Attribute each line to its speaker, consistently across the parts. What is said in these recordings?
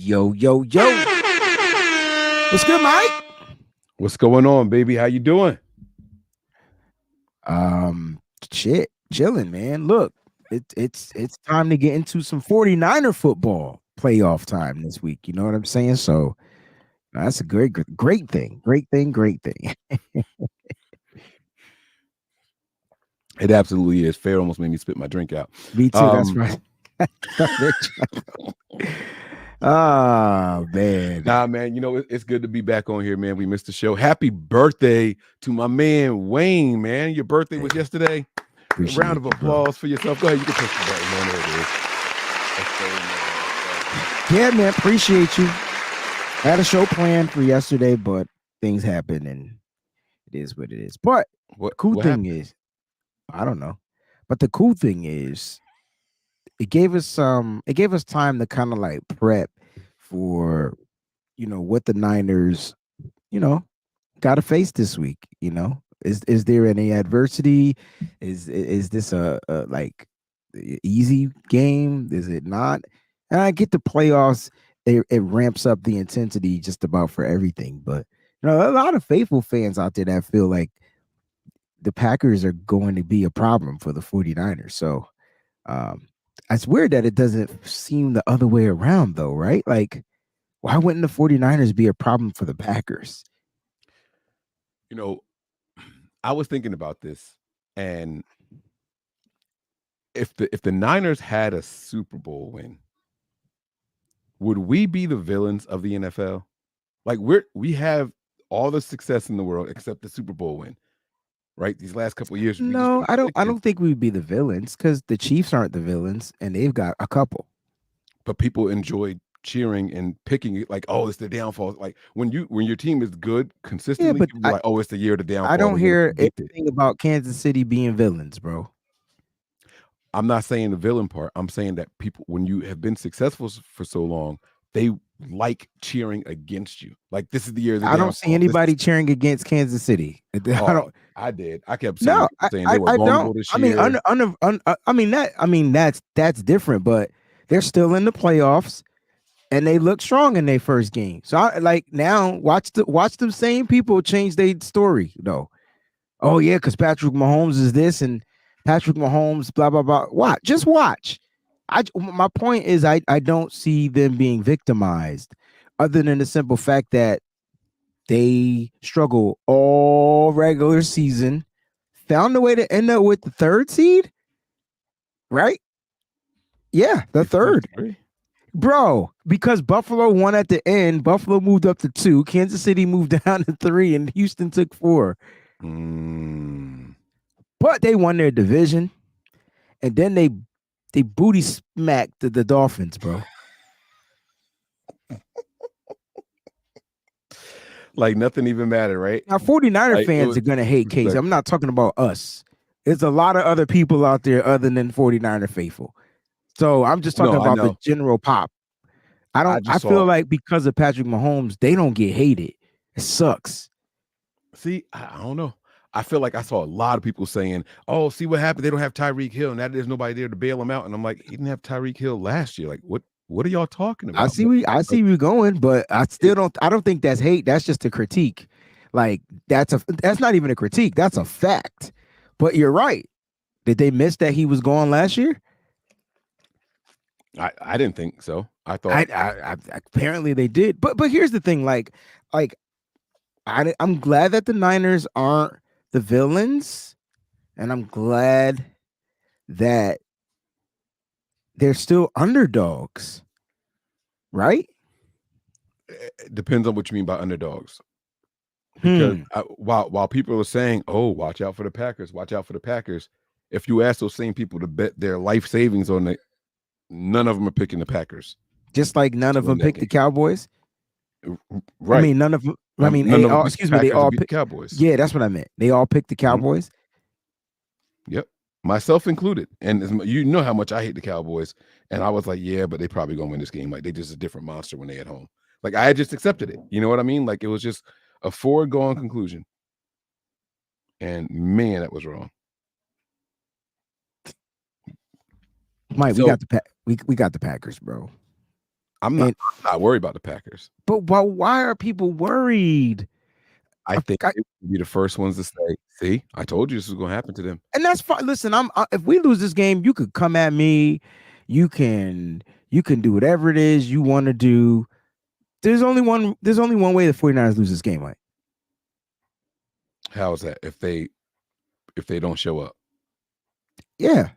Speaker 1: Yo, yo, yo. What's good, Mike?
Speaker 2: What's going on, baby? How you doing?
Speaker 1: Chilling, man. Look, it's time to get into some 49er football playoff time this week. You know what I'm saying? So that's a great thing. Great thing.
Speaker 2: It absolutely is. Fair almost made me spit my drink out.
Speaker 1: Me too. That's right. Oh man.
Speaker 2: Nah, man. You know it's good to be back on here, man. We missed the show. Happy birthday to my man Wayne, man. Your birthday was yesterday.
Speaker 1: Appreciate
Speaker 2: Round of applause for yourself. Go ahead, you can push the button, man. There it is.
Speaker 1: Yeah, man. Appreciate you. Had a show planned for yesterday, but things happen and it is what it is. But
Speaker 2: what
Speaker 1: thing is, I don't know. But the cool thing is it gave us time to kind of like prep for what the Niners, got to face this week. Is there any adversity? Is this a like easy game? Is it not? And I get the playoffs. It ramps up the intensity just about for everything. But a lot of faithful fans out there that feel like the Packers are going to be a problem for the 49ers. So it's weird that it doesn't seem the other way around, though, right? Like, why wouldn't the 49ers be a problem for the Packers?
Speaker 2: I was thinking about this, and if the Niners had a Super Bowl win, would we be the villains of the NFL? Like we have all the success in the world except the Super Bowl win, right? These last couple of years.
Speaker 1: No, I don't think we'd be the villains because the Chiefs aren't the villains, and they've got a couple.
Speaker 2: But people enjoy cheering and picking it like, oh, it's the downfall. Like when your team is good consistently,
Speaker 1: but
Speaker 2: like, oh, it's the year of the downfall.
Speaker 1: I don't hear anything about Kansas City being villains, bro.
Speaker 2: I'm not saying the villain part. I'm saying that people, when you have been successful for so long, they like cheering against you. Like this is the year of the
Speaker 1: downfall. I don't see anybody cheering against Kansas City.
Speaker 2: I did. I kept saying they were vulnerable this
Speaker 1: year. I mean, that's different, but they're still in the playoffs. And they look strong in their first game. So now watch them same people change their story though. Oh yeah, because Patrick Mahomes is this and Patrick Mahomes, blah blah blah. Just watch. My point is I don't see them being victimized, other than the simple fact that they struggle all regular season, found a way to end up with the 3rd seed, right? Yeah, the 3rd. Bro, because Buffalo won at the end, Buffalo moved up to 2, Kansas City moved down to 3, and Houston took 4. But they won their division, and then they booty smacked the Dolphins, bro.
Speaker 2: Like nothing even mattered, right?
Speaker 1: Now, 49er fans are going to hate Case. I'm not talking about us. There's a lot of other people out there other than 49er faithful. So I'm just talking about the general pop. I feel like because of Patrick Mahomes, they don't get hated. It sucks.
Speaker 2: See, I don't know. I feel like I saw a lot of people saying, "Oh, see what happened? They don't have Tyreek Hill, and there's nobody there to bail him out." And I'm like, "He didn't have Tyreek Hill last year. Like, what are y'all talking about?"
Speaker 1: I see where you're going, but I still don't. I don't think that's hate. That's just a critique. Like that's not even a critique. That's a fact. But you're right. Did they miss that he was gone last year?
Speaker 2: I didn't think so. I thought
Speaker 1: I apparently they did. But here's the thing, I'm glad that the Niners aren't the villains, and I'm glad that they're still underdogs. Right?
Speaker 2: It depends on what you mean by underdogs. Because while people are saying, "Oh, watch out for the Packers, watch out for the Packers," if you ask those same people to bet their life savings on it, none of them are picking the Packers.
Speaker 1: Just like none of them picked the Cowboys.
Speaker 2: Right.
Speaker 1: I mean, none of them. I mean, they all picked the
Speaker 2: Cowboys.
Speaker 1: Yeah, that's what I meant. They all picked the Cowboys.
Speaker 2: Yep, myself included. And you know how much I hate the Cowboys. And I was like, yeah, but they probably gonna win this game. Like they just a different monster when they at home. Like I just accepted it. You know what I mean? Like it was just a foregone conclusion. And man, that was wrong.
Speaker 1: Mike, we got the Packers, bro.
Speaker 2: I'm not worried about the Packers.
Speaker 1: But why are people worried?
Speaker 2: I think they would be the first ones to say, "See, I told you this was going to happen to them."
Speaker 1: And that's fine. Listen, if we lose this game, you could come at me. You can do whatever it is you want to do. There's only one way the 49ers lose this game, right?
Speaker 2: How is that if they don't show up?
Speaker 1: Yeah.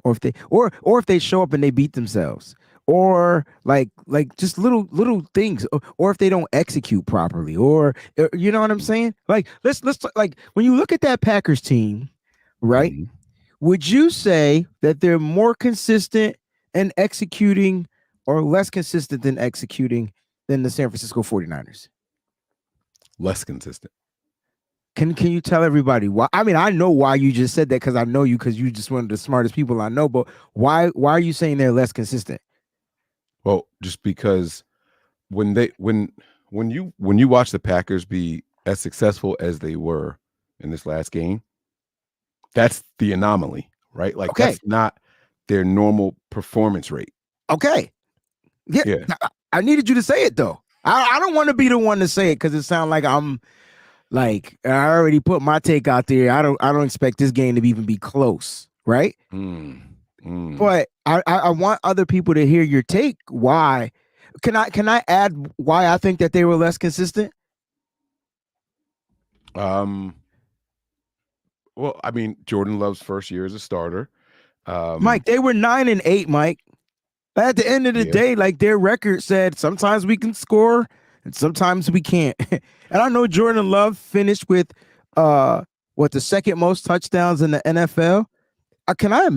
Speaker 1: Or if they show up and they beat themselves. Or like just little things, or if they don't execute properly, or you know what I'm saying? Like let's like when you look at that Packers team, right?
Speaker 2: Mhm.
Speaker 1: Would you say that they're more consistent in executing or less consistent than executing than the San Francisco 49ers?
Speaker 2: Less consistent.
Speaker 1: Can you tell everybody why? I mean, I know why you just said that because I know you, because you just one of the smartest people I know. But why are you saying they're less consistent?
Speaker 2: Well, just because when you watch the Packers be as successful as they were in this last game, that's the anomaly, right? Like
Speaker 1: Okay.
Speaker 2: that's not their normal performance rate.
Speaker 1: Okay. Yeah. I needed you to say it though. I don't want to be the one to say it because it sounds like I'm like I already put my take out there. I don't expect this game to even be close, right? But I want other people to hear your take. Why? Can I add why I think that they were less consistent?
Speaker 2: Well, I mean, Jordan Love's first year as a starter.
Speaker 1: Mike, they were 9-8, Mike. At the end of the day, like their record said, sometimes we can score and sometimes we can't. And I know Jordan Love finished with the second most touchdowns in the NFL. Can I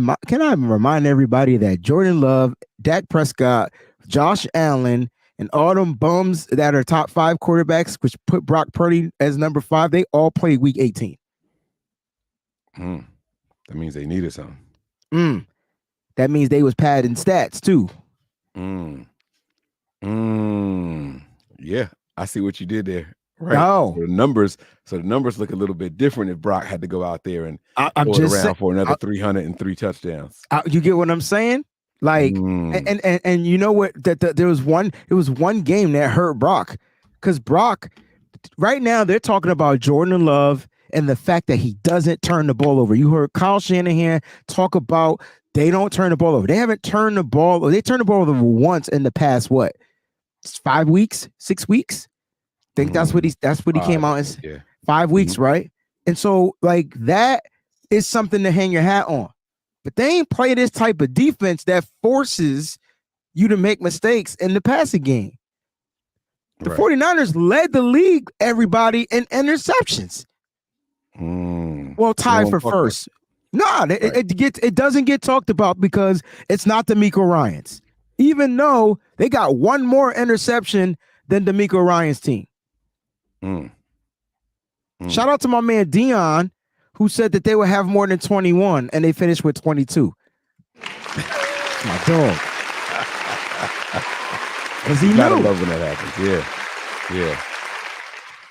Speaker 1: remind everybody that Jordan Love, Dak Prescott, Josh Allen, and all them bums that are top 5 quarterbacks, which put Brock Purdy as number 5, they all played week 18.
Speaker 2: That means they needed something.
Speaker 1: That means they was padding stats too.
Speaker 2: Yeah, I see what you did there. Right.
Speaker 1: No.
Speaker 2: So the numbers look a little bit different if Brock had to go out there and
Speaker 1: I'm
Speaker 2: throw it
Speaker 1: just
Speaker 2: around for another 303 touchdowns.
Speaker 1: You get what I'm saying? Like, and you know what? There was one game that hurt Brock, because Brock, right now they're talking about Jordan Love and the fact that he doesn't turn the ball over. You heard Kyle Shanahan talk about they don't turn the ball over. They haven't turned the ball. They turned the ball over once in the past 5 weeks, 6 weeks. I think that's what he came out and 5 weeks, right? And so like that is something to hang your hat on. But they ain't play this type of defense that forces you to make mistakes in the passing game. The 49ers led the league, everybody, in interceptions. Well, tied for first. It doesn't get talked about because it's not DeMeco Ryans, even though they got one more interception than DeMeco Ryans' team. Shout out to my man Dion, who said that they would have more than 21, and they finished with 22. My dog. Because he
Speaker 2: gotta
Speaker 1: knew.
Speaker 2: love when that happens. Yeah.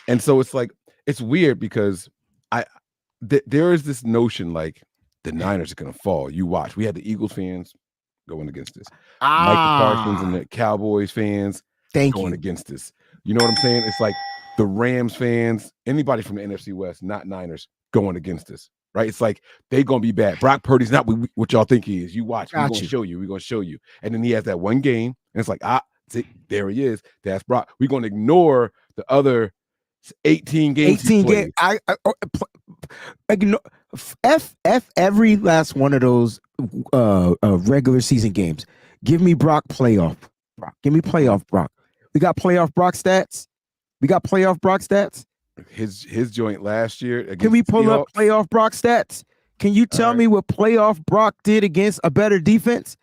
Speaker 2: And so it's like, it's weird because there is this notion like the Niners are gonna fall. You watch. We had the Eagles fans going against this. Michael Parsons and the Cowboys fans going against this. You know what I'm saying? It's like the Rams fans, anybody from the NFC West, not Niners, going against us, right? It's like they gonna be bad. Brock Purdy's not what y'all think he is. You watch, we're gonna show you. And then he has that one game, and it's like, see, there he is. That's Brock. We're gonna ignore the other 18 games.
Speaker 1: 18 games. F every last one of those regular season games. Give me Brock playoff. Brock. Give me playoff Brock. We got playoff Brock stats. His
Speaker 2: joint last year.
Speaker 1: Can we pull up playoff Brock stats? Can you tell me what playoff Brock did against a better defense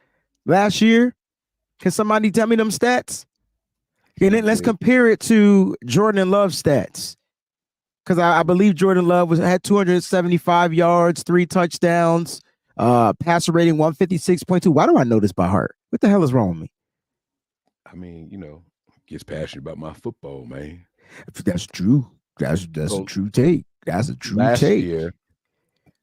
Speaker 1: last year? Can somebody tell me them stats? And then let's compare it to Jordan Love's stats. Because I believe Jordan Love had 275 yards, 3 touchdowns, passer rating 156.2. Why do I know this by heart? What the hell is wrong with me?
Speaker 2: I mean, gets passionate about my football, man.
Speaker 1: That's true. That's a true take. That's a true take.
Speaker 2: Year,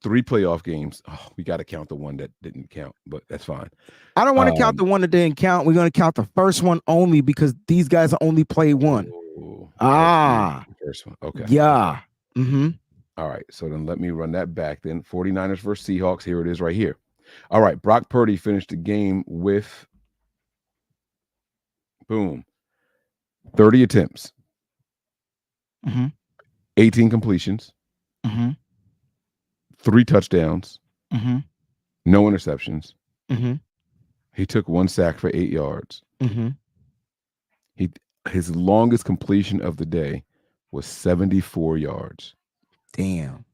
Speaker 2: 3 playoff games. Oh, we got to count the one that didn't count, but that's fine.
Speaker 1: I don't want to count the one that didn't count. We're going to count the first one only because these guys only played one.
Speaker 2: Oh,
Speaker 1: Ah,
Speaker 2: the first one. Okay.
Speaker 1: yeah.
Speaker 2: Okay.
Speaker 1: Mm-hmm.
Speaker 2: All right. So then let me run that back. Then 49ers versus Seahawks. Here it is right here. All right. Brock Purdy finished the game with boom 30 attempts, 18 completions, 3 touchdowns, no interceptions. He took 1 sack for 8 yards. His longest completion of the day was 74 yards.
Speaker 1: Damn.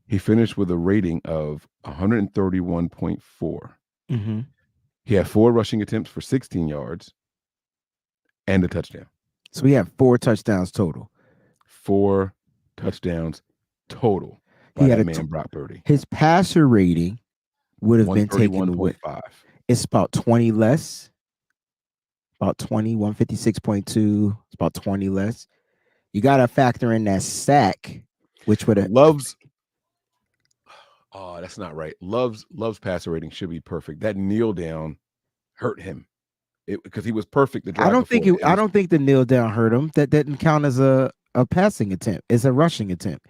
Speaker 2: He finished with a rating of 131.4. He had 4 rushing attempts for 16 yards and a touchdown.
Speaker 1: So we have 4 touchdowns total.
Speaker 2: 4 touchdowns total by that man, Brock Purdy.
Speaker 1: His passer rating would have been taken away. It's about 20 less. About 20, 156.2. It's about 20 less. You got to factor in that sack, which would have
Speaker 2: Love's. Oh, that's not right. Love's passer rating should be perfect. That kneel down hurt him because he was perfect.
Speaker 1: I don't think the kneel down hurt him. That didn't count as a passing attempt. It's a rushing attempt.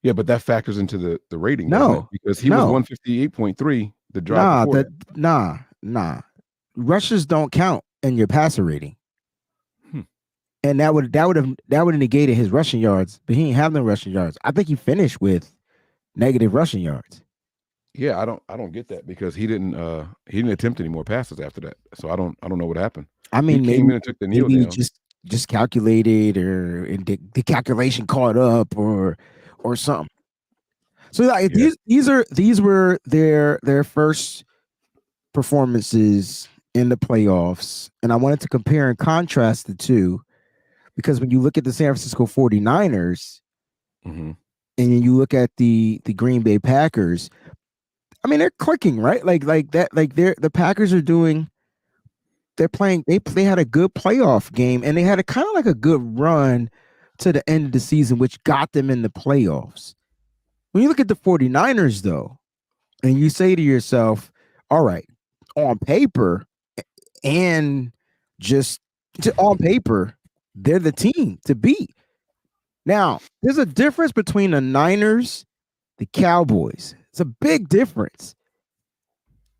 Speaker 2: Yeah, but that factors into the rating.
Speaker 1: No,
Speaker 2: because he was 158.3. The drive.
Speaker 1: Nah. Rushes don't count in your passer rating. And that would have negated his rushing yards, but he didn't have no rushing yards. I think he finished with negative rushing yards.
Speaker 2: Yeah, I don't get that because he didn't attempt any more passes after that. So I don't know what happened.
Speaker 1: I mean,
Speaker 2: he came in and took the kneel down.
Speaker 1: Just calculated or the calculation caught up or something. So like these were their first performances in the playoffs, and I wanted to compare and contrast the two because when you look at the San Francisco 49ers and you look at the Green Bay Packers, I mean they're clicking, right? Like that, like the Packers are doing. They're playing. They had a good playoff game, and they had a kind of like a good run to the end of the season, which got them in the playoffs. When you look at the 49ers, though, and you say to yourself, all right, on paper and just on paper, they're the team to beat. Now, there's a difference between the Niners, the Cowboys. It's a big difference.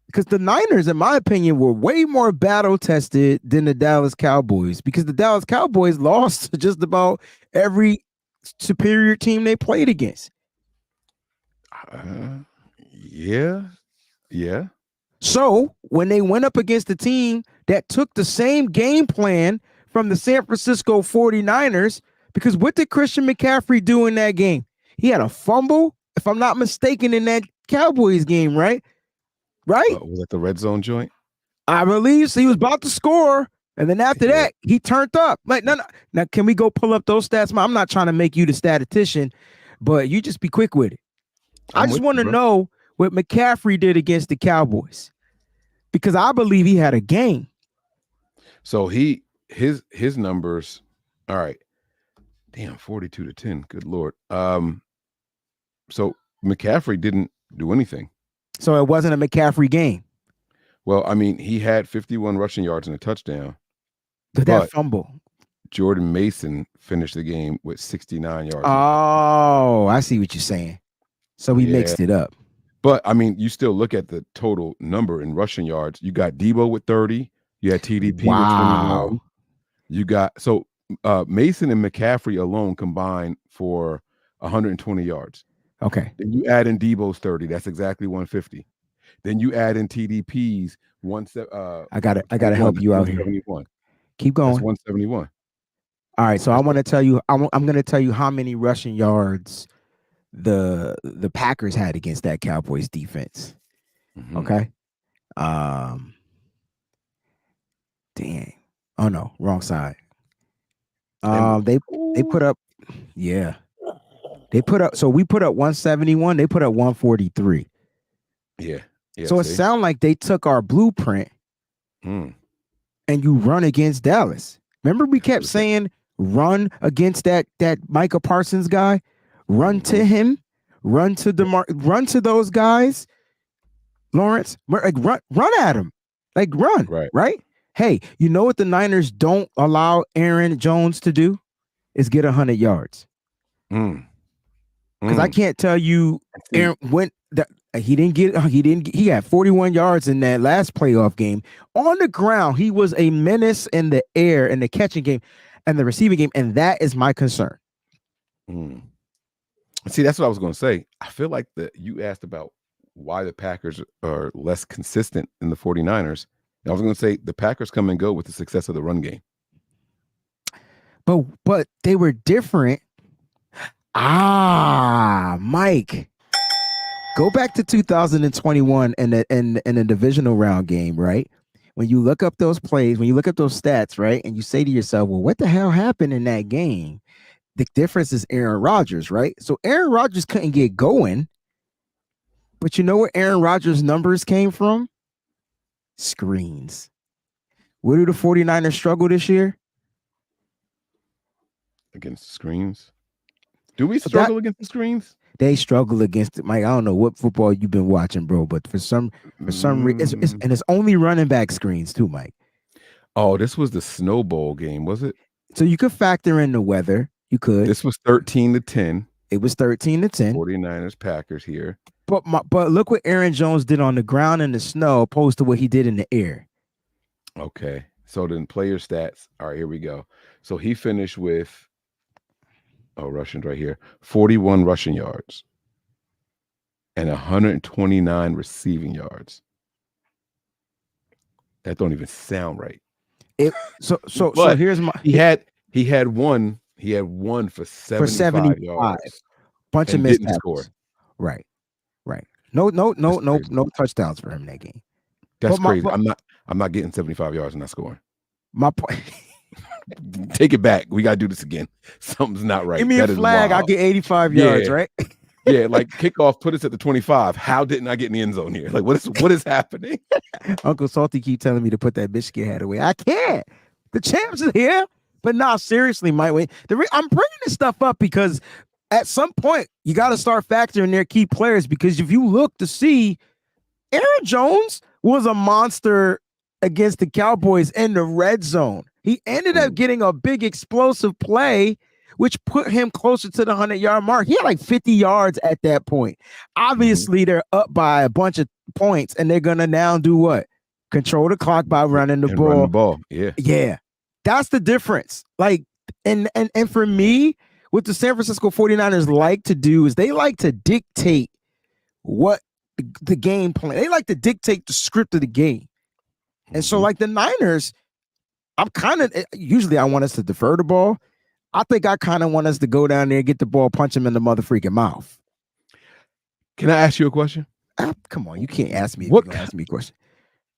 Speaker 1: Because the Niners, in my opinion, were way more battle tested than the Dallas Cowboys because the Dallas Cowboys lost to just about every superior team they played against.
Speaker 2: Yeah.
Speaker 1: So when they went up against the team that took the same game plan from the San Francisco 49ers, because what did Christian McCaffrey do in that game? He had a fumble, if I'm not mistaken, in that Cowboys game, right? Right?
Speaker 2: Was that the red zone joint?
Speaker 1: I believe so. He was about to score, and then after that, he turned up. Like, no. Now, can we go pull up those stats? I'm not trying to make you the statistician, but you just be quick with it. I just want to know what McCaffrey did against the Cowboys because I believe he had a game.
Speaker 2: So his numbers. All right, damn, 42-10. Good Lord. So McCaffrey didn't do anything.
Speaker 1: So it wasn't a McCaffrey game.
Speaker 2: Well, I mean, he had 51 rushing yards and a touchdown.
Speaker 1: But that fumble.
Speaker 2: Jordan Mason finished the game with 69 yards.
Speaker 1: Oh, I see what you're saying. So we mixed it up.
Speaker 2: But, I mean, you still look at the total number in rushing yards. You got Debo with 30. You had TDP with 21. You got – so Mason and McCaffrey alone combined for 120 yards.
Speaker 1: Okay.
Speaker 2: Then you add in Debo's 30. That's exactly 150. Then you add in TDP's
Speaker 1: I gotta help you out here. Keep going.
Speaker 2: That's 171.
Speaker 1: All right. So I want to tell you. I'm going to tell you how many rushing yards the Packers had against that Cowboys defense. Okay. Dang. Oh no, wrong side. They put up. Yeah. They put up. So we put up 171. They put up 143.
Speaker 2: Yeah.
Speaker 1: So it sounds like they took our blueprint and you run against Dallas. Remember we kept saying run against that Micah Parsons guy, run to him, run to run to those guys, Lawrence, like run at them, like run,
Speaker 2: Right.
Speaker 1: right? Hey, you know what the Niners don't allow Aaron Jones to do is get 100 yards.
Speaker 2: Mm.
Speaker 1: Because I
Speaker 2: Mm.
Speaker 1: can't tell you,
Speaker 2: See,
Speaker 1: Aaron when he had 41 yards in that last playoff game. On the ground, he was a menace in the air in the catching game and the receiving game, and that is my concern.
Speaker 2: mm. See, that's what I was going to say. I feel like you asked about why the Packers are less consistent than the 49ers. And I was going to say the Packers come and go with the success of the run game.
Speaker 1: But they were different. Mike, go back to 2021 in the divisional round game, right? When you look up those plays, when you look up those stats, right, and you say to yourself, well, what the hell happened in that game? The difference is Aaron Rodgers, right? So Aaron Rodgers couldn't get going, but you know where Aaron Rodgers' numbers came from? Screens. Where do the 49ers struggle this year?
Speaker 2: Against screens. Do we struggle against the screens?
Speaker 1: They struggle against it, Mike. I don't know what football you've been watching, bro, but for some reason, and it's only running back screens too, Mike.
Speaker 2: Oh, this was the Snow Bowl game, was it?
Speaker 1: So you could factor in the weather. You could.
Speaker 2: This was 13-10.
Speaker 1: It was 13-10.
Speaker 2: 49ers Packers here.
Speaker 1: But look what Aaron Jones did on the ground in the snow opposed to what he did in the air.
Speaker 2: Okay. So then player stats. All right, here we go. So he finished with rushing right here. 41 rushing yards and 129 receiving yards. That don't even sound right.
Speaker 1: So here's my
Speaker 2: he had one for 75 yards.
Speaker 1: Bunch of missed
Speaker 2: score.
Speaker 1: Right. No touchdowns for him in that game.
Speaker 2: That's crazy. I'm not getting 75 yards and not scoring.
Speaker 1: My point.
Speaker 2: Take it back. We gotta do this again. Something's not right.
Speaker 1: Give me a flag. I'll get 85 yards, right?
Speaker 2: Yeah, like kickoff, put us at the 25. How didn't I get in the end zone here? Like, what is happening?
Speaker 1: Uncle Salty keep telling me to put that Michigan hat away. I can't. The champs are here. But no, seriously, Mike. I'm bringing this stuff up because at some point you got to start factoring their key players, because if you look to see, Aaron Jones was a monster against the Cowboys in the red zone. He ended up getting a big explosive play, which put him closer to the 100-yard mark. He had like 50 yards at that point. Obviously, they're up by a bunch of points, and they're going to now do what? Control the clock by running the ball.
Speaker 2: Run the ball. Yeah.
Speaker 1: Yeah. That's the difference. Like, and for me, what the San Francisco 49ers like to do is they like to dictate what the game plan. They like to dictate the script of the game. And so, like the Niners, usually I want us to defer the ball. I think I kind of want us to go down there, get the ball, punch him in the motherfreaking mouth.
Speaker 2: Can I ask you a question?
Speaker 1: Come on, you can't ask me. What? Ask me a question.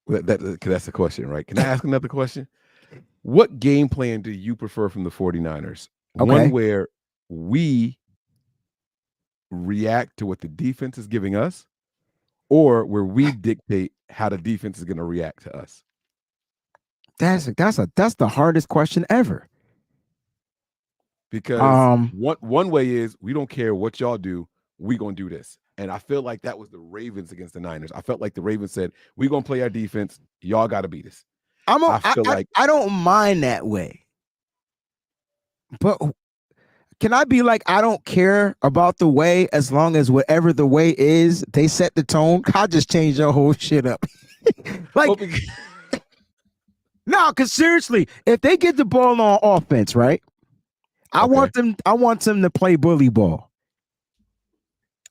Speaker 2: That's a question, right? Can I ask another question? What game plan do you prefer from the 49ers?
Speaker 1: Okay.
Speaker 2: One where we react to what the defense is giving us, or where we dictate how the defense is going to react to us?
Speaker 1: That's the hardest question ever.
Speaker 2: Because one way is we don't care what y'all do, we gonna do this. And I feel like that was the Ravens against the Niners. I felt like the Ravens said, we gonna play our defense, y'all gotta beat us.
Speaker 1: I don't mind that way. But can I be like, I don't care about the way, as long as whatever the way is, they set the tone? I'll just change your whole shit up. No, because seriously, if they get the ball on offense, right? I want them to play bully ball.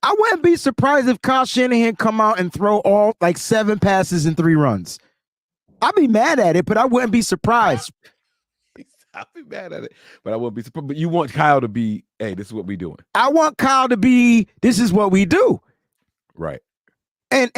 Speaker 1: I wouldn't be surprised if Kyle Shanahan come out and throw all like 7 passes and 3 runs. I'd be mad at it, but I wouldn't be surprised.
Speaker 2: I'd be mad at it, but I wouldn't be surprised. But you want Kyle to be, hey, this is what we doing.
Speaker 1: I want Kyle to be, this is what we do.
Speaker 2: Right.
Speaker 1: And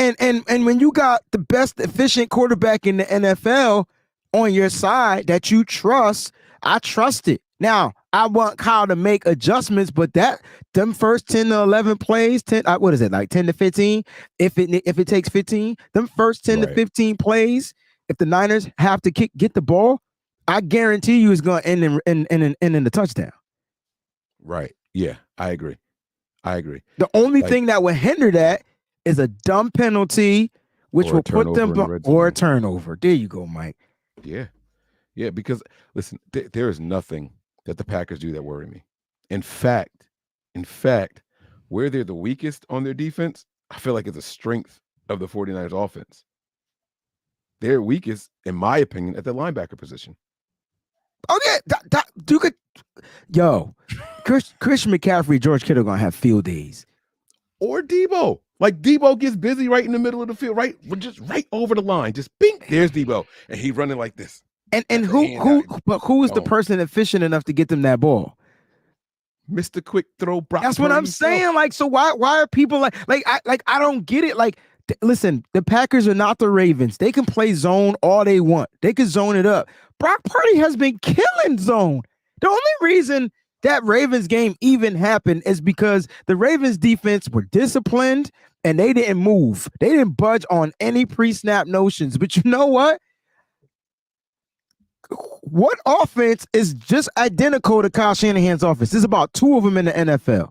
Speaker 1: when you got the best efficient quarterback in the NFL on your side that you trust, I trust it. Now, I want Kyle to make adjustments, but them first 10 to 11 plays, 10 what is it, like 10 to 15? If it takes 15, them first 10 to 15 plays, if the Niners have to get the ball, I guarantee you it's going to end in the touchdown.
Speaker 2: Right. Yeah, I agree. I agree.
Speaker 1: The only
Speaker 2: Like,
Speaker 1: thing that would hinder that is a dumb penalty, which
Speaker 2: or a
Speaker 1: will put them
Speaker 2: turnover in the red
Speaker 1: or a
Speaker 2: zone.
Speaker 1: turnover. There you go, Mike.
Speaker 2: Yeah. Yeah. Because listen, there is nothing that the Packers do that worry me. In fact, where they're the weakest on their defense, I feel like it's a strength of the 49ers offense. They're weakest, in my opinion, at the linebacker position.
Speaker 1: Oh yeah, you could. Yo, Christian McCaffrey, George Kittle gonna have field days.
Speaker 2: Or Debo. Like Debo gets busy right in the middle of the field, just right over the line. Just bing, there's Debo. And he running like this.
Speaker 1: And who is the person efficient enough to get them that ball?
Speaker 2: Mr. Quick Throw Brock.
Speaker 1: That's what I'm saying. Like, so why are people I don't get it. Like, listen, the Packers are not the Ravens. They can play zone all they want. They can zone it up. Brock Purdy has been killing zone. The only reason that Ravens game even happened is because the Ravens defense were disciplined and they didn't move. They didn't budge on any pre-snap notions. But you know what? What offense is just identical to Kyle Shanahan's offense? There's about two of them in the NFL.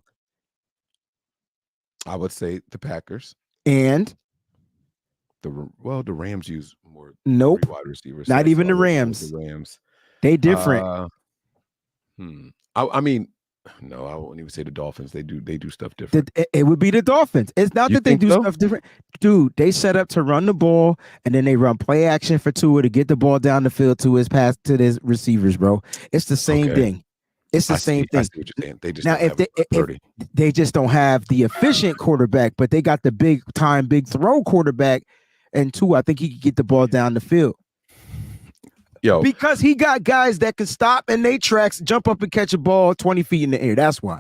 Speaker 2: I would say the Packers.
Speaker 1: And
Speaker 2: the Rams use more
Speaker 1: wide
Speaker 2: receivers.
Speaker 1: Not even the Rams.
Speaker 2: The Rams.
Speaker 1: They different.
Speaker 2: I mean, no, I wouldn't even say the Dolphins. They do stuff different.
Speaker 1: It would be the Dolphins. It's not that they do stuff different. Dude, they set up to run the ball and then they run play action for Tua to get the ball down the field to his pass to his receivers, bro. It's the same thing. It's the same thing.
Speaker 2: I see what you're saying. They just
Speaker 1: now if they just don't have the efficient quarterback, but they got the big throw quarterback, and Tua, I think he could get the ball down the field.
Speaker 2: Yo,
Speaker 1: because he got guys that can stop in their tracks, jump up and catch a ball 20 feet in the air. That's why.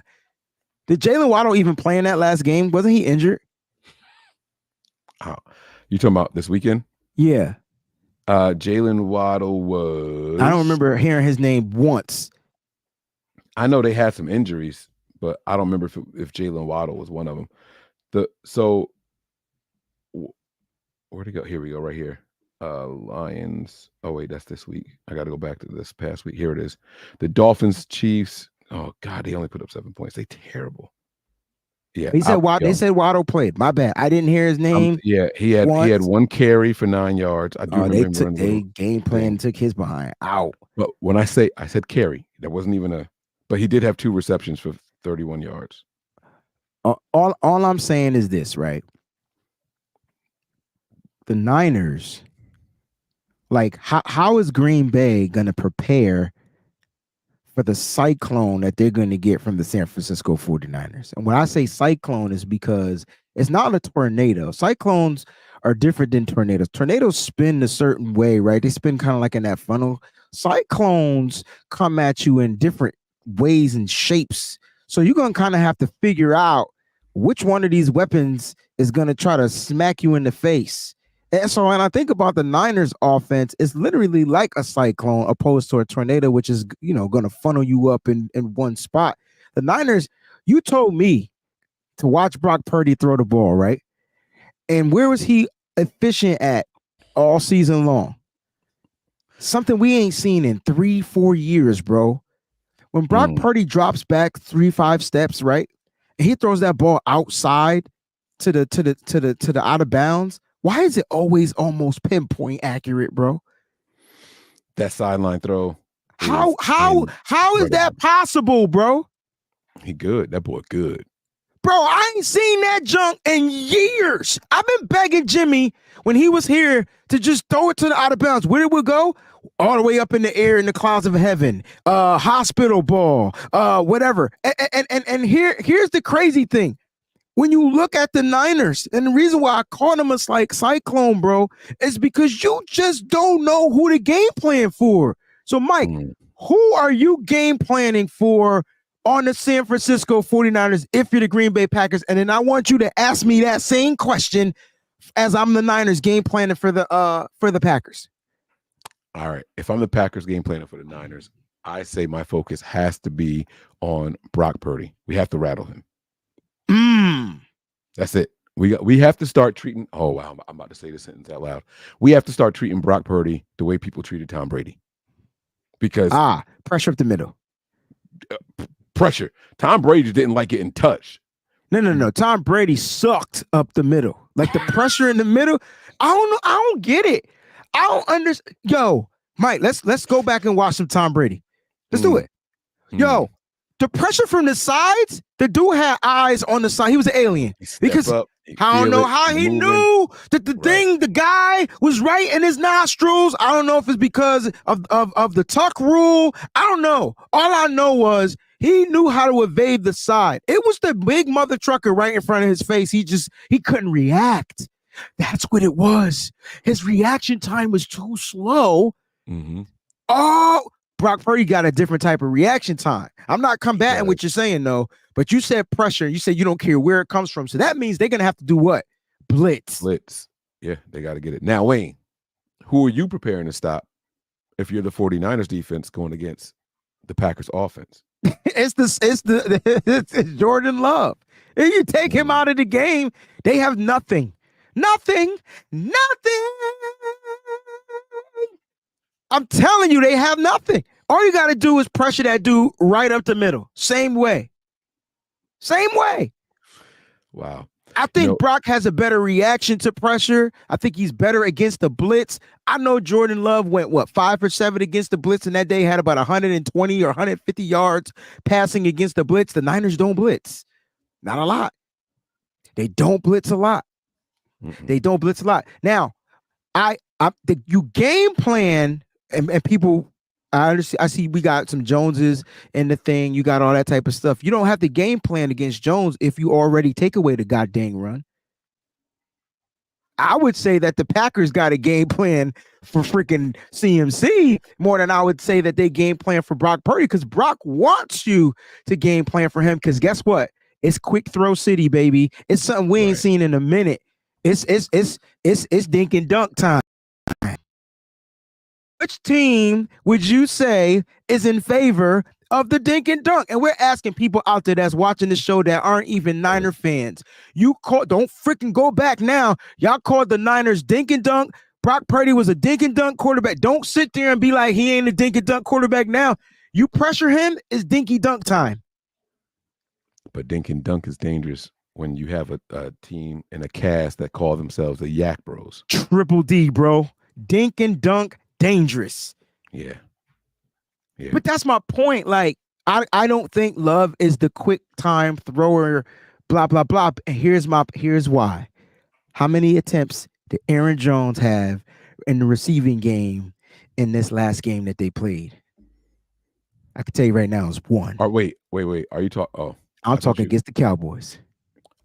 Speaker 1: Did Jalen Waddle even play in that last game? Wasn't he injured?
Speaker 2: You talking about this weekend?
Speaker 1: Yeah.
Speaker 2: Jalen Waddle was.
Speaker 1: I don't remember hearing his name once.
Speaker 2: I know they had some injuries, but I don't remember if Jalen Waddle was one of them. Where'd he go? Here we go, right here. Lions. Oh wait, that's this week. I got to go back to this past week. Here it is. The Dolphins, Chiefs. Oh God, they only put up 7 points. They terrible. Yeah,
Speaker 1: he said Waddle. They said Waddle played. My bad. I didn't hear his name.
Speaker 2: He had one carry for 9 yards. I do remember.
Speaker 1: They game plan took his behind out.
Speaker 2: But when I said carry, there wasn't even a. But he did have 2 receptions for 31 yards.
Speaker 1: All I'm saying is this, right? The Niners. Like, how is Green Bay going to prepare for the cyclone that they're going to get from the San Francisco 49ers? And when I say cyclone is because it's not a tornado. Cyclones are different than tornadoes. Tornadoes spin a certain way, right? They spin kind of like in that funnel. Cyclones come at you in different ways and shapes. So you're going to kind of have to figure out which one of these weapons is going to try to smack you in the face. And so when I think about the Niners offense, it's literally like a cyclone opposed to a tornado, which is, going to funnel you up in one spot. The Niners, you told me to watch Brock Purdy throw the ball, right? And where was he efficient at all season long? Something we ain't seen in 3-4 years, bro. When Brock Purdy drops back 3-5 steps, right? And he throws that ball outside to the out of bounds. Why is it always almost pinpoint accurate, bro?
Speaker 2: That sideline throw.
Speaker 1: How is that possible, bro?
Speaker 2: He good. That boy good.
Speaker 1: Bro, I ain't seen that junk in years. I've been begging Jimmy when he was here to just throw it to the out of bounds. Where it would go? All the way up in the air in the clouds of heaven. Hospital ball. Whatever. And here's the crazy thing. When you look at the Niners, and the reason why I call them a cyclone, bro, is because you just don't know who to game plan for. So, Mike, who are you game planning for on the San Francisco 49ers if you're the Green Bay Packers? And then I want you to ask me that same question as I'm the Niners game planning for the Packers.
Speaker 2: All right. If I'm the Packers game planning for the Niners, I say my focus has to be on Brock Purdy. We have to rattle him. That's it. We have to start treating. Oh wow, I'm about to say this sentence out loud. We have to start treating Brock Purdy the way people treated Tom Brady. Because
Speaker 1: pressure up the middle.
Speaker 2: Pressure. Tom Brady didn't like getting touched.
Speaker 1: No. Tom Brady sucked up the middle. Like the pressure in the middle. I don't know. I don't get it. I don't understand. Yo, Mike, let's go back and watch some Tom Brady. Let's do it. Yo, the pressure from the sides, the dude had eyes on the side. He was an alien. Because
Speaker 2: up,
Speaker 1: I don't know how he knew that the guy was right in his nostrils. I don't know if it's because of the tuck rule. I don't know. All I know was he knew how to evade the side. It was the big mother trucker right in front of his face. He couldn't react. That's what it was. His reaction time was too slow. Oh, Brock Purdy got a different type of reaction time. I'm not combating what you're saying, though, but you said pressure. You said you don't care where it comes from. So that means they're going to have to do what? Blitz.
Speaker 2: Yeah, they got to get it. Now, Wayne, who are you preparing to stop if you're the 49ers defense going against the Packers offense?
Speaker 1: It's Jordan Love. If you take him out of the game, they have nothing. Nothing. I'm telling you, they have nothing. All you got to do is pressure that dude right up the middle. Same way.
Speaker 2: Wow.
Speaker 1: I think Brock has a better reaction to pressure. I think he's better against the blitz. I know Jordan Love went, 5 for 7 against the blitz, and that day had about 120 or 150 yards passing against the blitz. The Niners don't blitz. Not a lot. They don't blitz a lot. Now, you game plan, and people, I understand. I see we got some Joneses in the thing. You got all that type of stuff. You don't have to game plan against Jones if you already take away the goddamn run. I would say that the Packers got a game plan for freaking CMC more than I would say that they game plan for Brock Purdy, because Brock wants you to game plan for him, because guess what? It's quick throw city, baby. It's something we ain't seen in a minute. It's dink and dunk time. Which team would you say is in favor of the dink and dunk? And we're asking people out there that's watching the show that aren't even Niner fans. Don't freaking go back now. Y'all called the Niners dink and dunk. Brock Purdy was a dink and dunk quarterback. Don't sit there and be like, he ain't a dink and dunk quarterback now. You pressure him, it's dinky dunk time.
Speaker 2: But dink and dunk is dangerous when you have a team and a cast that call themselves the Yak Bros.
Speaker 1: Triple D, bro. Dink and dunk. Dangerous.
Speaker 2: Yeah.
Speaker 1: But that's my point. Like, I don't think Love is the quick time thrower, blah, blah, blah. And here's why. How many attempts did Aaron Jones have in the receiving game in this last game that they played? I can tell you right now, it's one.
Speaker 2: Wait. Are you talking? Oh,
Speaker 1: I'm talking against the Cowboys.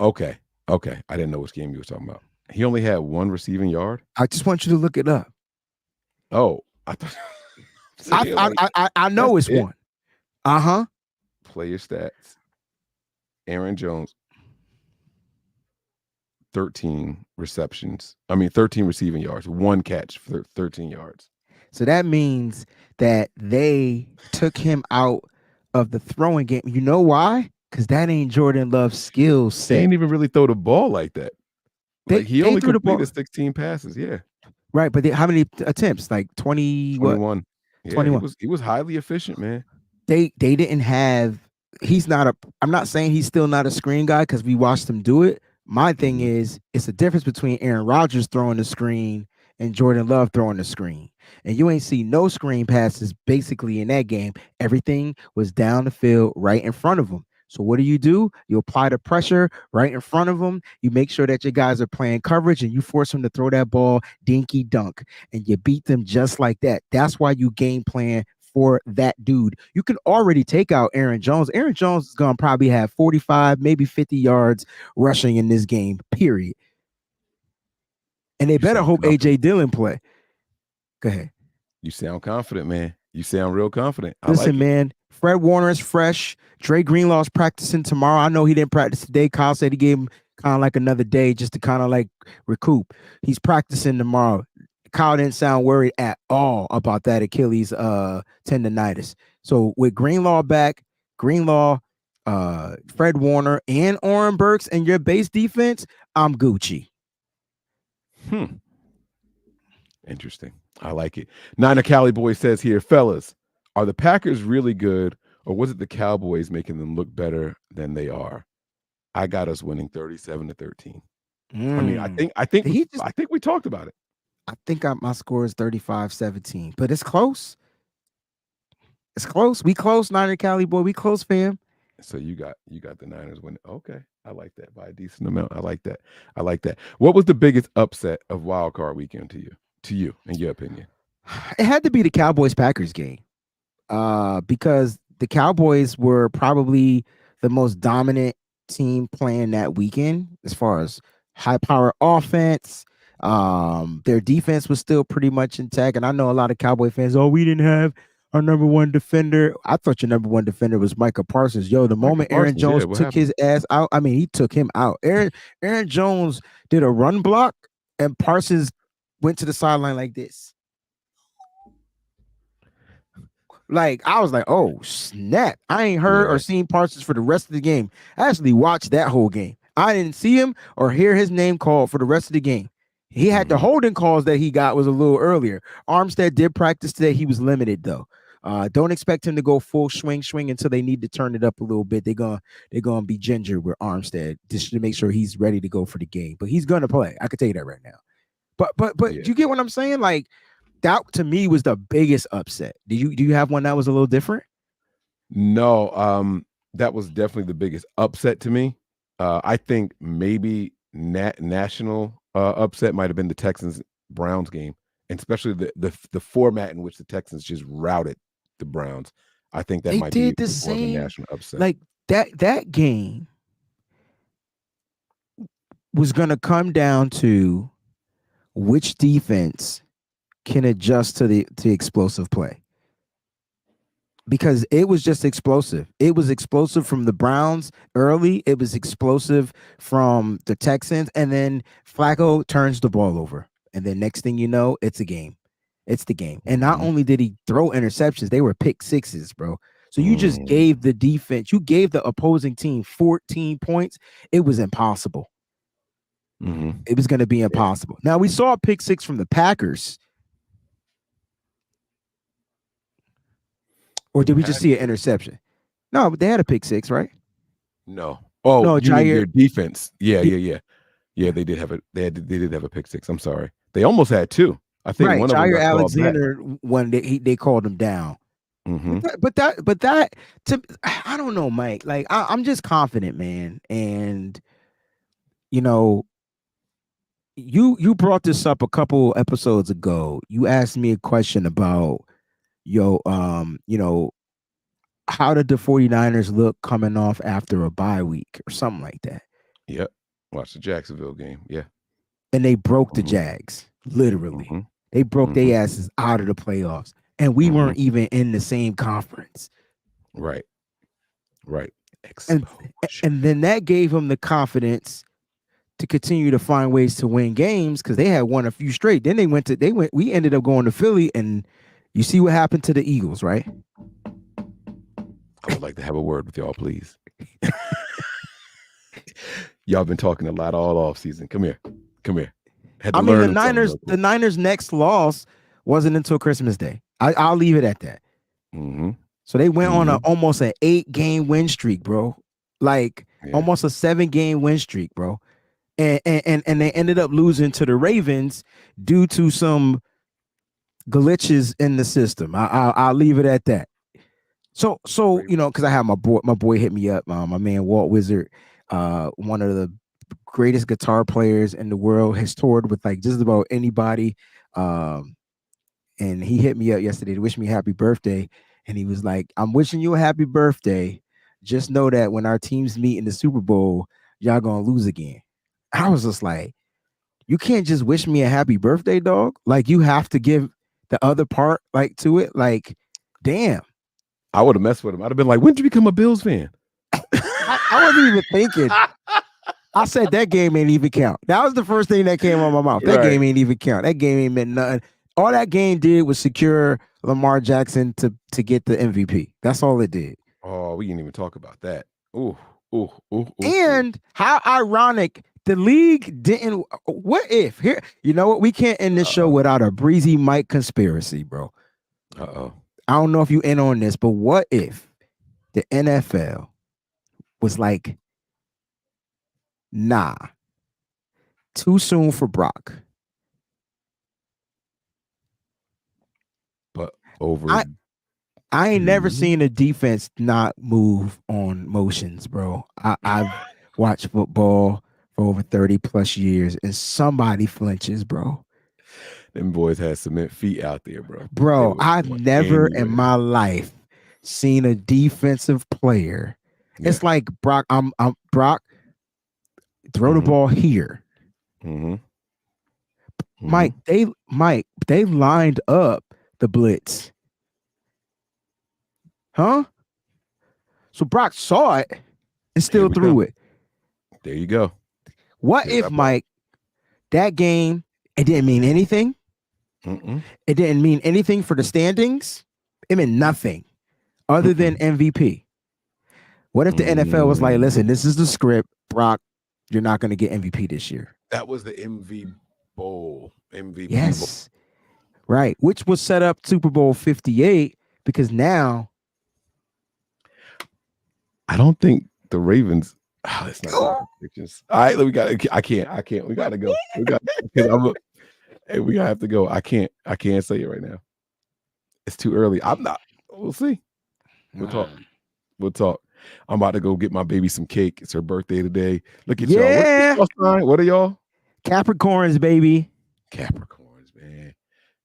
Speaker 2: Okay. I didn't know which game you were talking about. He only had one receiving yard.
Speaker 1: I just want you to look it up.
Speaker 2: Oh, I thought.
Speaker 1: I know it's one.
Speaker 2: Player stats. Aaron Jones, 13 receptions. 13 receiving yards, one catch for 13 yards.
Speaker 1: So that means that they took him out of the throwing game. You know why? Because that ain't Jordan Love's skill set.
Speaker 2: They ain't even really throw the ball like that. He only completed 16 passes. Yeah.
Speaker 1: Right, but how many attempts? Like 20,
Speaker 2: 21.
Speaker 1: What?
Speaker 2: Yeah,
Speaker 1: 21.
Speaker 2: He was highly efficient, man.
Speaker 1: They didn't have. I'm not saying he's still not a screen guy, because we watched him do it. My thing is, it's a difference between Aaron Rodgers throwing the screen and Jordan Love throwing the screen. And you ain't see no screen passes basically in that game. Everything was down the field right in front of him. So what do? You apply the pressure right in front of them. You make sure that your guys are playing coverage, and you force them to throw that ball dinky dunk, and you beat them just like that. That's why you game plan for that dude. You can already take out Aaron Jones. Aaron Jones is going to probably have 45, maybe 50 yards rushing in this game, period. And they better hope AJ Dillon play. Go ahead.
Speaker 2: You sound confident, man. You sound real confident.
Speaker 1: Listen, man, Fred Warner is fresh. Dre Greenlaw's practicing tomorrow. I know he didn't practice today. Kyle said he gave him kind of like another day just to kind of like recoup. He's practicing tomorrow. Kyle didn't sound worried at all about that Achilles tendonitis. So with Greenlaw back, Fred Warner, and Oren Burks and your base defense, I'm Gucci.
Speaker 2: Interesting. I like it. Niner Cali Boy says here, fellas, are the Packers really good, or was it the Cowboys making them look better than they are? I got us winning 37-13. I mean, I
Speaker 1: Mm.
Speaker 2: think I think we
Speaker 1: He just
Speaker 2: I think we talked about it.
Speaker 1: my score is 35-17, but it's close. It's close. We close, Niner Cali boy. We close, fam.
Speaker 2: So you got the Niners winning. Okay, I like that by a decent amount. I like that. I like that. What was the biggest upset of Wild Card Weekend to you? To you, in your opinion?
Speaker 1: It had to be the Cowboys Packers game. Because the Cowboys were probably the most dominant team playing that weekend as far as high power offense. Their defense was still pretty much intact. And I know a lot of Cowboy fans, oh, we didn't have our number one defender. I thought your number one defender was Micah Parsons. Yo, the
Speaker 2: Micah
Speaker 1: moment Aaron
Speaker 2: Parsons. Yeah,
Speaker 1: Jones
Speaker 2: what
Speaker 1: took
Speaker 2: happened?
Speaker 1: his ass out, I mean, he took him out. Aaron Jones did a run block and Parsons went to the sideline like this. Like I was like, oh snap! I ain't heard or
Speaker 2: Yeah.
Speaker 1: seen Parsons for the rest of the game. I actually watched that whole game. I didn't see him or hear his name called for the rest of the game. He had the
Speaker 2: Hmm.
Speaker 1: holding calls that he got was a little earlier. Armstead did practice today. He was limited though. Don't expect him to go full swing until they need to turn it up a little bit. They're gonna be ginger with Armstead just to make sure he's ready to go for the game. But he's gonna play. I can tell you that right now. But
Speaker 2: Yeah.
Speaker 1: you get what I'm saying? Like that to me was the biggest upset. Do you have one that was a little different?
Speaker 2: No, that was definitely the biggest upset to me. I think maybe national upset might have been the Texans Browns game, and especially the format in which the Texans just routed the Browns. I think that
Speaker 1: They
Speaker 2: might be
Speaker 1: did the
Speaker 2: more of a
Speaker 1: same.
Speaker 2: national upset.
Speaker 1: Like that game was gonna come down to which defense can adjust to explosive play. Because it was just explosive. It was explosive from the Browns early. It was explosive from the Texans, and then Flacco turns the ball over, and then next thing you know, it's a game. It's the game. And not
Speaker 2: Hmm.
Speaker 1: only did he throw interceptions, they were pick sixes, bro. So you just
Speaker 2: Mm.
Speaker 1: gave the defense, you gave the opposing team 14 points. It was impossible.
Speaker 2: Hmm.
Speaker 1: It was going to be
Speaker 2: Yeah,
Speaker 1: impossible. Now we saw a pick six from the Packers, or
Speaker 2: the
Speaker 1: did we just see an
Speaker 2: Packers.
Speaker 1: interception? No, but they had a pick six, right?
Speaker 2: No. Oh,
Speaker 1: No,
Speaker 2: you mean
Speaker 1: Jair.
Speaker 2: their defense? Yeah, yeah, yeah, yeah. They did have a. They did have a pick six. I'm sorry. They almost had two. I think
Speaker 1: Right,
Speaker 2: one of them
Speaker 1: Jair
Speaker 2: got called back.
Speaker 1: Alexander when they called him down.
Speaker 2: Hmm.
Speaker 1: But that to I don't know, Mike. Like I'm just confident, man. And you know, you brought this up a couple episodes ago. You asked me a question about how did the 49ers look coming off after a bye week or something like that.
Speaker 2: Yep. Watch the Jacksonville game. Yeah.
Speaker 1: And they broke the
Speaker 2: Hmm.
Speaker 1: Jags, literally.
Speaker 2: Hmm.
Speaker 1: They broke
Speaker 2: Hmm.
Speaker 1: their asses out of the playoffs. And we
Speaker 2: Hmm.
Speaker 1: weren't even in the same conference.
Speaker 2: Right. Right.
Speaker 1: and
Speaker 2: Exposure.
Speaker 1: and then that gave him the confidence to continue to find ways to win games because they had won a few straight. Then we ended up going to Philly, and you see what happened to the Eagles, right?
Speaker 2: I would like to have a word with y'all, please. Y'all been talking a lot all off season. Come here. Come here. Had to
Speaker 1: I mean,
Speaker 2: learn them something real
Speaker 1: The
Speaker 2: quick.
Speaker 1: Niners' next loss wasn't until Christmas Day. I'll leave it at that.
Speaker 2: Hmm.
Speaker 1: So they went on
Speaker 2: Hmm.
Speaker 1: almost an 8-game win streak, bro. Like
Speaker 2: Yeah.
Speaker 1: almost a 7-game win streak, bro. And they ended up losing to the Ravens due to some glitches in the system. I'll leave it at that. So because I have my boy hit me up, my man Walt Wizard, one of the greatest guitar players in the world, has toured with like just about anybody. Um, and he hit me up yesterday to wish me happy birthday. And he was like, I'm wishing you a happy birthday. Just know that when our teams meet in the Super Bowl, y'all gonna lose again. I was just like, you can't just wish me a happy birthday, dog. Like you have to give the other part like to it. Like, damn.
Speaker 2: I would have messed with him. I'd have been like, when did you become a Bills fan?
Speaker 1: I wasn't even thinking. I said that game ain't even count. That was the first thing that came out of my mouth. That
Speaker 2: Right.
Speaker 1: game ain't even count. That game ain't meant nothing. All that game did was secure Lamar Jackson to get the MVP. That's all it did.
Speaker 2: Oh, we didn't even talk about that. Ooh, ooh, ooh, ooh, ooh.
Speaker 1: And how ironic the league didn't. What if here? You know what? We can't end this show
Speaker 2: Uh-oh.
Speaker 1: without a breezy Mike conspiracy, bro.
Speaker 2: Uh-oh.
Speaker 1: I don't know if you in on this, but what if the NFL was like Nah, too soon for Brock.
Speaker 2: But over.
Speaker 1: I I ain't never
Speaker 2: Mhm.
Speaker 1: seen a defense not move on motions, bro. I've watched football for over 30 plus years, and somebody flinches, bro.
Speaker 2: Them boys had cement feet out there, bro. They
Speaker 1: Bro,
Speaker 2: was
Speaker 1: I've
Speaker 2: going
Speaker 1: never in
Speaker 2: anywhere.
Speaker 1: my life seen a defensive player.
Speaker 2: Yeah.
Speaker 1: It's like Brock. I'm Brock. Throw the
Speaker 2: Mm-hmm.
Speaker 1: ball here,
Speaker 2: Mm-hmm. Mm-hmm.
Speaker 1: Mike. They lined up the blitz, huh? So Brock saw it and
Speaker 2: Here
Speaker 1: still
Speaker 2: we come.
Speaker 1: threw it.
Speaker 2: There you go.
Speaker 1: What
Speaker 2: Here,
Speaker 1: if Mike that game it didn't mean anything?
Speaker 2: Mm-mm.
Speaker 1: It didn't mean anything for the standings. It meant nothing other than
Speaker 2: Mm-mm.
Speaker 1: MVP. What if the NFL was like,
Speaker 2: Mm.
Speaker 1: listen, this is the script, Brock, you're not going to get MVP this year?
Speaker 2: That was the Bowl. MVP Bowl.
Speaker 1: Yes. Right. Which was set up Super Bowl 58 because now.
Speaker 2: I don't think the Ravens. Oh, let's not do predictions. All right, we got. I can't. We gotta go. We got because hey, we gotta have to go. I can't. I can't say it right now. It's too early. I'm not. We'll see. We'll talk. We'll talk. I'm about to go get my baby some cake. It's her birthday today. Look at y'all. What's
Speaker 1: Yeah.
Speaker 2: y'all sign? What are y'all?
Speaker 1: Capricorns, baby.
Speaker 2: Capricorns, man.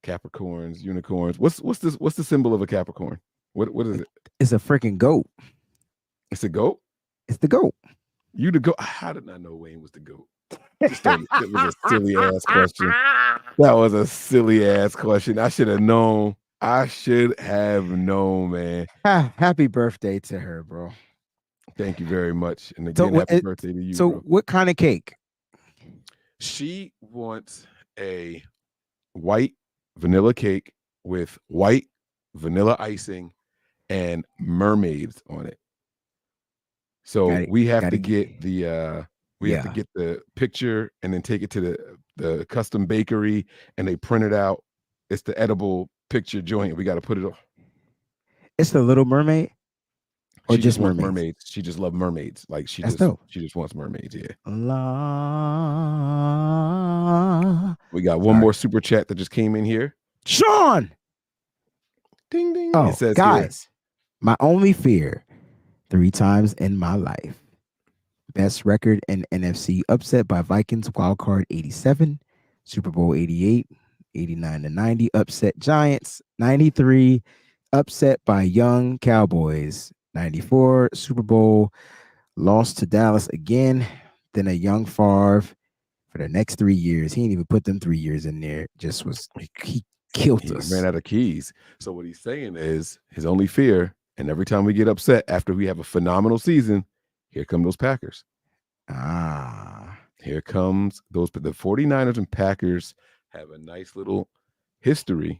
Speaker 2: Capricorns, unicorns. What's this? What's the symbol of a Capricorn? What is it?
Speaker 1: It's a freaking goat.
Speaker 2: It's a goat.
Speaker 1: It's the goat.
Speaker 2: You the goat? How did I know Wayne was the goat? It was a silly ass question. That was a silly ass question. I should have known. I should have known, man.
Speaker 1: Happy birthday to her, bro.
Speaker 2: Thank you very much. And again, happy birthday to you.
Speaker 1: So,
Speaker 2: bro.
Speaker 1: what kind of cake?
Speaker 2: She wants a white vanilla cake with white vanilla icing and mermaids on it. So we have to get the have to get the picture and then take it to the custom bakery and they print it out. It's the edible picture joint. We got to put it on.
Speaker 1: It's the Little Mermaid, or
Speaker 2: She
Speaker 1: just
Speaker 2: wants
Speaker 1: mermaids?
Speaker 2: mermaids. She just loves mermaids. Like she
Speaker 1: That's
Speaker 2: just
Speaker 1: dope.
Speaker 2: she just wants mermaids. Yeah.
Speaker 1: La.
Speaker 2: We got one more super chat that just came in here.
Speaker 1: Sean.
Speaker 2: Ding ding.
Speaker 1: Oh,
Speaker 2: It says
Speaker 1: guys, my only fear 3 times in my life. Best record in NFC upset by Vikings wildcard 87, Super Bowl 88, 89 to 90, upset Giants 93, upset by young Cowboys 94, Super Bowl lost to Dallas again, then a young Favre for the next 3 years. He didn't even put them 3 years in there. Just was he killed
Speaker 2: he
Speaker 1: us.
Speaker 2: ran out of keys. So what he's saying is his only fear, and every time we get upset after we have a phenomenal season, here come those Packers. Here comes the 49ers and Packers have a nice little history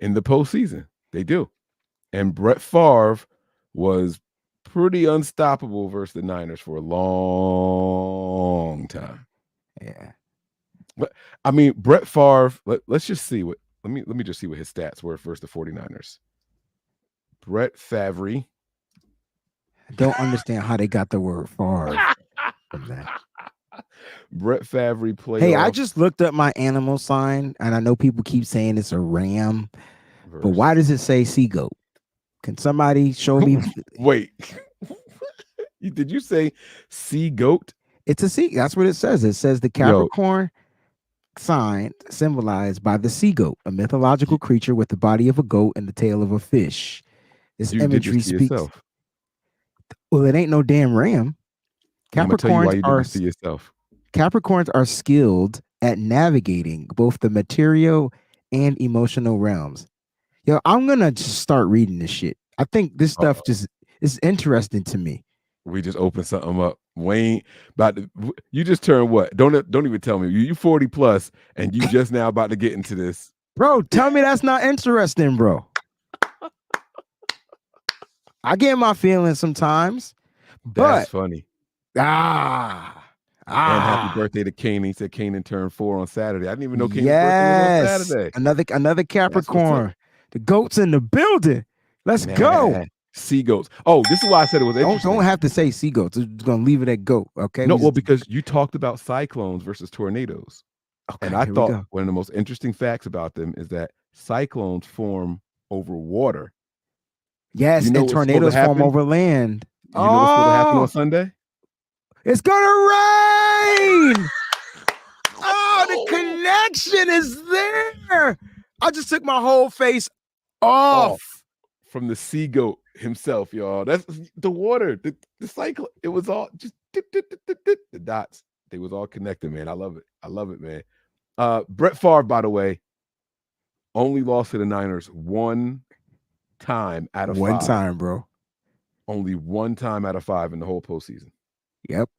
Speaker 2: in the postseason. They do. And Brett Favre was pretty unstoppable versus the Niners for a long time.
Speaker 1: Yeah.
Speaker 2: But I mean, Brett Favre, let's just see what let me just see what his stats were versus the 49ers. Brett Favre.
Speaker 1: I don't understand how they got the word Favre from that.
Speaker 2: Brett Favre playoff.
Speaker 1: Hey, I just looked up my animal sign, and I know people keep saying it's a ram, but why does it say sea goat? Can somebody show me?
Speaker 2: Wait, did you say sea goat?
Speaker 1: It's a sea. That's what it says. It says the Capricorn sign symbolized by the sea goat, a mythological creature with the body of a goat and the tail of a fish. This imagery speaks.
Speaker 2: Yourself.
Speaker 1: Well, it ain't no damn ram. Capricorns are skilled at navigating both the material and emotional realms. Yo, I'm gonna just start reading this shit. I think this stuff just is interesting to me.
Speaker 2: We just opened something up. Wayne, you just turned what? Don't even tell me. You 40 plus, and you just now about to get into this.
Speaker 1: Bro, tell me that's not interesting, bro. I get my feelings sometimes.
Speaker 2: That's funny.
Speaker 1: And
Speaker 2: happy birthday to Kane. He said Kanan turned 4 on Saturday. I didn't even know Kanan's birthday was on Saturday.
Speaker 1: Another Capricorn. The goat's in the building. Let's go.
Speaker 2: Sea goats. Oh, this is why I said it was interesting.
Speaker 1: Don't have to say seagoats. We're just gonna leave it at goat. Okay.
Speaker 2: No, well, because you talked about cyclones versus tornadoes. And
Speaker 1: Okay,
Speaker 2: I
Speaker 1: here we
Speaker 2: thought
Speaker 1: go.
Speaker 2: one of the most interesting facts about them is that cyclones form over water.
Speaker 1: Yes,
Speaker 2: You know
Speaker 1: and
Speaker 2: what's supposed to
Speaker 1: tornadoes form
Speaker 2: happen?
Speaker 1: over land.
Speaker 2: You know what's supposed to happen on
Speaker 1: Oh,
Speaker 2: Sunday?
Speaker 1: it's gonna rain. Oh, the
Speaker 2: Oh,
Speaker 1: connection is there. I just took my whole face
Speaker 2: oh,
Speaker 1: off.
Speaker 2: from the sea goat himself, y'all. That's the water, the cycle. It was all just the dots. They was all connected, man. I love it. I love it, man. Brett Favre, by the way, only lost to the Niners one time out of
Speaker 1: One
Speaker 2: 5.
Speaker 1: time, bro.
Speaker 2: Only one time out of 5 in the whole postseason.
Speaker 1: Yep.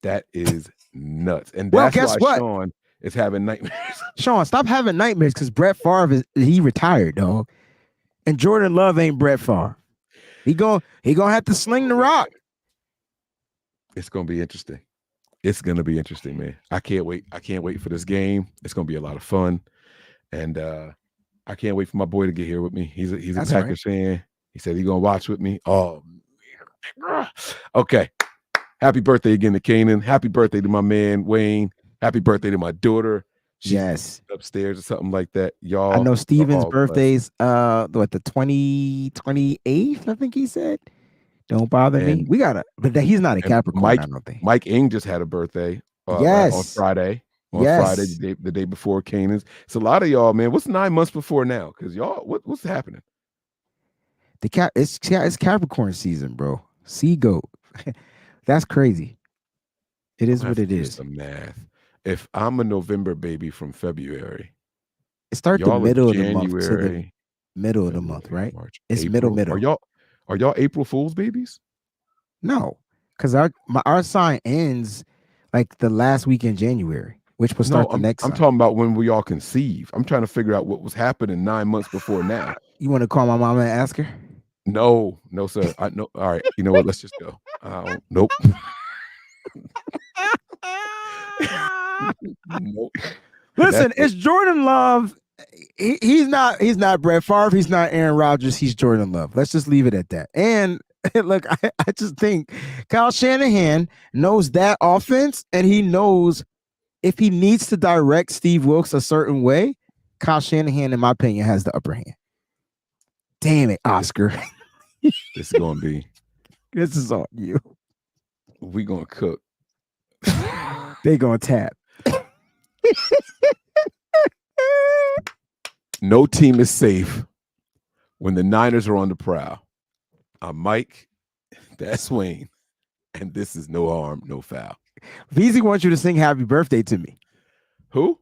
Speaker 2: That is nuts. And
Speaker 1: Well,
Speaker 2: that's
Speaker 1: guess
Speaker 2: why
Speaker 1: what?
Speaker 2: Sean is having nightmares.
Speaker 1: Sean, stop having nightmares because Brett Favre he retired, dog. And Jordan Love ain't Brett Favre. He gonna have to sling the rock.
Speaker 2: It's gonna be interesting. It's gonna be interesting, man. I can't wait. I can't wait for this game. It's gonna be a lot of fun. And I can't wait for my boy to get here with me. He's a
Speaker 1: That's
Speaker 2: Packers fan. He said he's gonna watch with me. Oh, okay. Happy birthday again to Kanan. Happy birthday to my man Wayne. Happy birthday to my daughter. She's
Speaker 1: Yes.
Speaker 2: upstairs or something like that. Y'all.
Speaker 1: I know Steven's
Speaker 2: all
Speaker 1: birthday's what, the 28th, I think he said. Don't bother me.
Speaker 2: And-
Speaker 1: We gotta, but he's not a Capricorn, I don't think.
Speaker 2: Mike Ing just had a birthday.
Speaker 1: Yes.
Speaker 2: On Friday.
Speaker 1: Yes.
Speaker 2: Friday, the day before Kanan's. It's a lot of y'all, man. What's 9 months before now? Because y'all, what's happening?
Speaker 1: It's Capricorn season, bro. Sea goat. That's crazy. It is
Speaker 2: I'm
Speaker 1: what
Speaker 2: gonna have
Speaker 1: it
Speaker 2: to do
Speaker 1: is.
Speaker 2: some math. If I'm a November baby from February,
Speaker 1: It starts the
Speaker 2: y'all
Speaker 1: middle
Speaker 2: are
Speaker 1: of the month to the
Speaker 2: January,
Speaker 1: middle of the month, right?
Speaker 2: March,
Speaker 1: It's
Speaker 2: April.
Speaker 1: middle.
Speaker 2: Are y'all April Fools babies?
Speaker 1: No, because our sign ends like the last week in January, which will start the next.
Speaker 2: I'm
Speaker 1: sign.
Speaker 2: talking about when we all conceive. I'm trying to figure out what was happening 9 months before now.
Speaker 1: You want to call my mama and ask her?
Speaker 2: No, sir. I know. All right. You know what? Let's just go. Nope. Nope.
Speaker 1: Listen, it's Jordan Love. He's not Brett Favre. He's not Aaron Rodgers. He's Jordan Love. Let's just leave it at that. And look, I just think Kyle Shanahan knows that offense, and he knows if he needs to direct Steve Wilkes a certain way, Kyle Shanahan, in my opinion, has the upper hand. Damn it, Oscar.
Speaker 2: This is gonna be.
Speaker 1: This is on you.
Speaker 2: We gonna cook.
Speaker 1: They gonna tap.
Speaker 2: No team is safe when the Niners are on the prowl. I'm Mike. That's Wayne. And this is No Harm, No Foul.
Speaker 1: Veezy wants you to sing happy birthday to me.
Speaker 2: Who?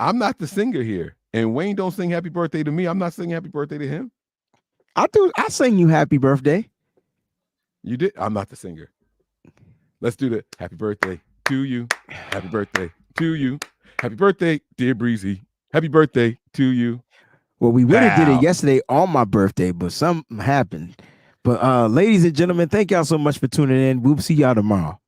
Speaker 2: I'm not the singer here. And Wayne don't sing happy birthday to me. I'm not singing happy birthday to him.
Speaker 1: I sing you happy birthday.
Speaker 2: You did? I'm not the singer. Let's do the happy birthday to you. Happy birthday to you. Happy birthday, dear Breezy. Happy birthday to you.
Speaker 1: Well, we would have did
Speaker 2: Wow.
Speaker 1: it yesterday on my birthday, but something happened. But ladies and gentlemen, thank y'all so much for tuning in. We'll see y'all tomorrow.